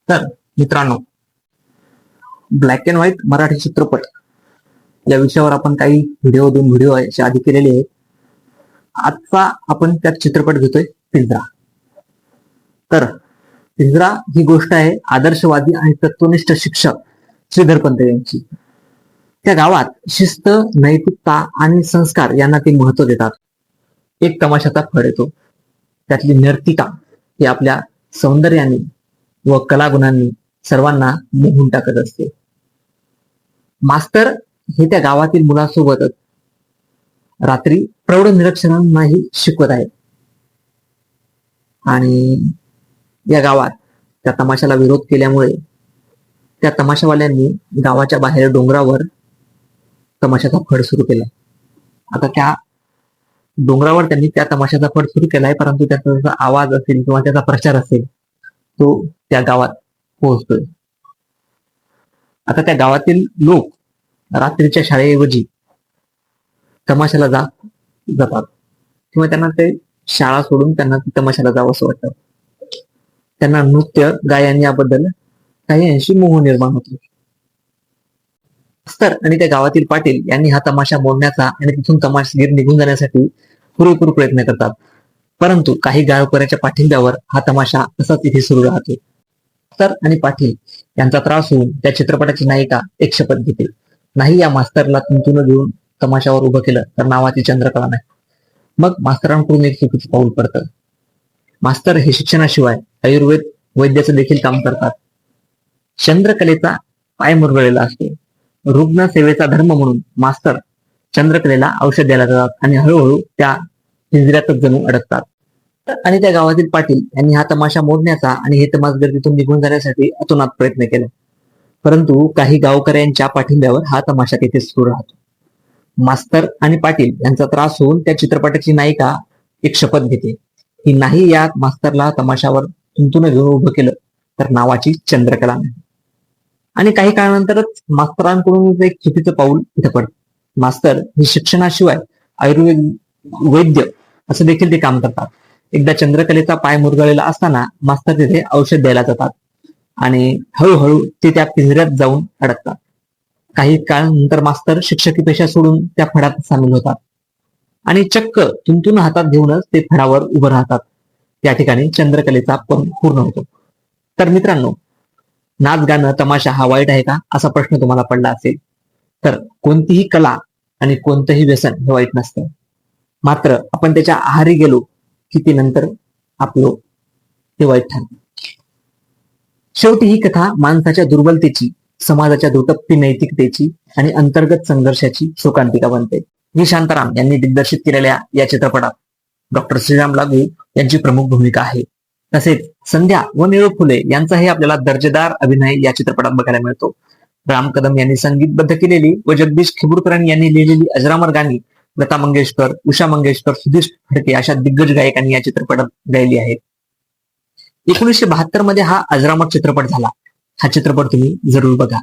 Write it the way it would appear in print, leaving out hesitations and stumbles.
तर मित्रांनो, black and white Marathi चित्रपट या विषयावर आपण काही दोन व्हिडिओ असे आधी केलेले आहेत. आजचा आपण त्यात चित्रपट घेतोय पिंजरा. तर पिंजरा ही गोष्ट आहे आदर्शवादी आणि तत्वनिष्ठ शिक्षक श्रीधर पंत यांची. त्या गावात शिस्त, नैतिकता आणि संस्कार यांना ते महत्व देतात. एक तमाशाचा फळ येतो, त्यातली नर्तिका ही आपल्या सौंदर्याने व कलागुणांनी सर्वांना मोहून टाकत असते. मास्तर हे त्या गावातील मुलासोबतच रात्री प्रौढ निरीक्षणांनाही शिकवत आहेत. आणि या गावात त्या तमाशाला विरोध केल्यामुळे त्या तमाशावाल्यांनी गावाच्या बाहेर डोंगरावर तमाशाचा फड सुरू केला. आता त्या डोंगरावर त्यांनी त्या तमाशाचा फड सुरू केलाय, परंतु त्याचा आवाज असेल किंवा त्याचा प्रचार असेल तो त्या गावात पोहोचतोय. आता त्या गावातील लोक रात्रीच्या शाळेऐवजी तमाशाला जातात किंवा त्यांना ते शाळा सोडून त्यांना तमाशाला जावं असं वाटतं. त्यांना नृत्य, गायन याबद्दल काही अंशी मोह निर्माण होतो. मास्तर आणि त्या गावातील पाटील यांनी हा तमाशा मोडण्याचा आणि तिथून तमाशगीर निघून जाण्यासाठी पुरेपूर प्रयत्न करतात. परंतु काही गावकऱ्याच्या पाठिंब्यावर हा तमाशा तसाच इथे सुरू राहतो. मास्तर आणि पाटील यांचा त्रास होऊन त्या चित्रपटाची नायिका एक शपथ घेते, नाही या मास्तरला तुंतून घेऊन तमाशावर उभं केलं तर नावाची चंद्रकला नाही. मग मास्तरांकडून एक चुकीचं पाऊल पडतं. मास्तर हे शिक्षणाशिवाय आयुर्वेद वैद्याचं देखील काम करतात. चंद्रकलेचा पाय मुरगळलेला असतो. रुग्ण सेवेचा धर्म म्हणून मास्तर चंद्रकलेला औषध द्यायला जातात आणि हळूहळू त्या पिंजऱ्यातच जणू अडकतात. आणि त्या गावातील पाटील यांनी हा तमाशा मोडण्याचा आणि हे तमाशगीर तिथून निघून जाण्यासाठी अतोनात प्रयत्न केले. परंतु काही गावकऱ्यांच्या पाठिंब्यावर हा तमाशा तिथे सुरू राहतो. मास्तर आणि पाटील यांचा त्रास होऊन त्या चित्रपटाची नायिका एक शपथ घेते की नाही या मास्तरला तमाशावर तुंतून घेऊन उभं केलं तर नावाची चंद्रकला नाही. आणि काही काळानंतरच मास्तरांकडून एक चुकीचं पाऊल इथं पडतं. मास्तर हे शिक्षणाशिवाय आयुर्वेद वैद्य असं देखील ते काम करतात. एकदा चंद्रकलेचा पाय मुरगळलेला असताना मास्तर तिथे औषध द्यायला जातात आणि हळूहळू ते त्या पिंजऱ्यात जाऊन अडकतात. काही काळ नंतर मास्तर शिक्षकी पेशा सोडून त्या फडात सामील होतात आणि चक्क तुंतून हातात घेऊनच ते फडावर उभं राहतात. त्या ठिकाणी चंद्रकलेचा पण पूर्ण होतो. तर मित्रांनो, नाच, गाणं, तमाशा हा वाईट आहे का असा प्रश्न तुम्हाला पडला असेल तर कोणतीही कला आणि कोणतंही व्यसन हे वाईट नसतं. मात्र आपण त्याच्या आहारी गेलो की ती नंतर आपलं ते वाईट ठरतं. शेवटी ही कथा माणसाच्या दुर्बलतेची, समाजाच्या दुटप्पी नैतिकतेची आणि अंतर्गत संघर्षाची शोकांतिका बनते. व्ही शांताराम यांनी दिग्दर्शित केलेल्या या चित्रपटात डॉक्टर श्रीराम लागू यांची प्रमुख भूमिका आहे. तसेच संध्या व निळू फुले यांचाही आपल्याला दर्जेदार अभिनय या चित्रपटात बघायला मिळतो. राम कदम यांनी संगीतबद्ध केलेली व जगदीश खिबुरकर यांनी लिहिलेली अजरामर गाणी लता मंगेशकर, उषा मंगेशकर, सुधीर फडके अशा दिग्गज गायकांनी या चित्रपटात गायली आहेत. 1972 मध्ये हा अजरामर चित्रपट झाला. हा चित्रपट तुम्ही जरूर बघा.